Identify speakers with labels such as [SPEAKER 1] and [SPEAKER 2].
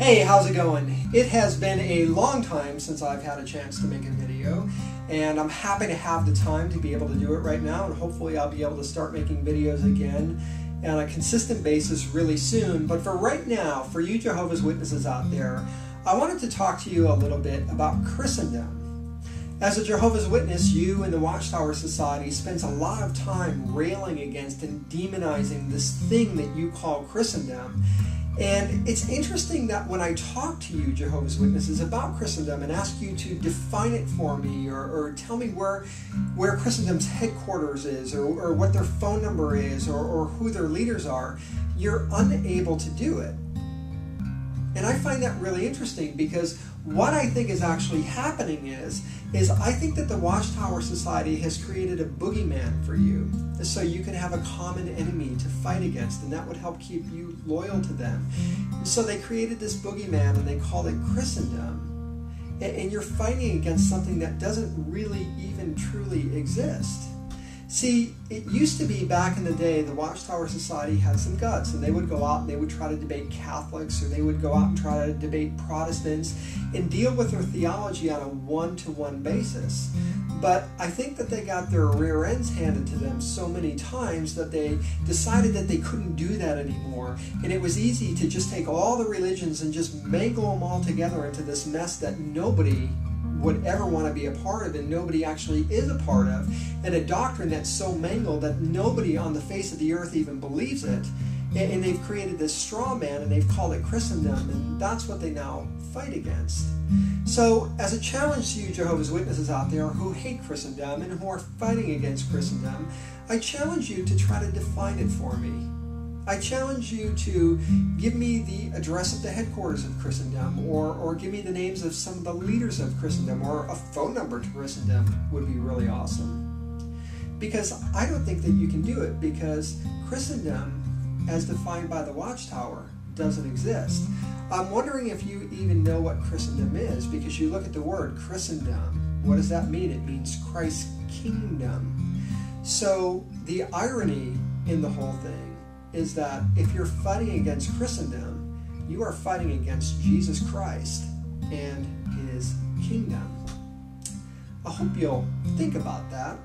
[SPEAKER 1] Hey, how's it going? It has been a long time since I've had a chance to make a video, and I'm happy to have the time to be able to do it right now, and hopefully I'll be able to start making videos again on a consistent basis really soon. But for right now, for you Jehovah's Witnesses out there, I wanted to talk to you a little bit about Christendom. As a Jehovah's Witness, you and the Watchtower Society spends a lot of time railing against and demonizing this thing that you call Christendom. And it's interesting that when I talk to you, Jehovah's Witnesses, about Christendom and ask you to define it for me or tell me where Christendom's headquarters is or what their phone number is or who their leaders are, you're unable to do it. And I find that really interesting because what I think is actually happening is I think that the Watchtower Society has created a boogeyman for you so you can have a common enemy to fight against, and that would help keep you loyal to them. So they created this boogeyman and they called it Christendom. And you're fighting against something that doesn't really even truly exist. See, it used to be back in the day, the Watchtower Society had some guts, and they would go out and they would try to debate Catholics, or they would go out and try to debate Protestants and deal with their theology on a one-to-one basis. But I think that they got their rear ends handed to them so many times that they decided that they couldn't do that anymore. And it was easy to just take all the religions and just mangle them all together into this mess that nobody would ever want to be a part of, and nobody actually is a part of, and a doctrine that's so mangled that nobody on the face of the earth even believes it. And they've created this straw man and they've called it Christendom, and that's what they now fight against. So as a challenge to you Jehovah's Witnesses out there who hate Christendom and who are fighting against Christendom, I challenge you to try to define it for me. I challenge you to give me the address of the headquarters of Christendom, or give me the names of some of the leaders of Christendom, or a phone number to Christendom would be really awesome. Because I don't think that you can do it, because Christendom, as defined by the Watchtower, doesn't exist. I'm wondering if you even know what Christendom is, because you look at the word Christendom. What does that mean? It means Christ's kingdom. So the irony in the whole thing is that if you're fighting against Christendom, you are fighting against Jesus Christ and His kingdom. I hope you'll think about that.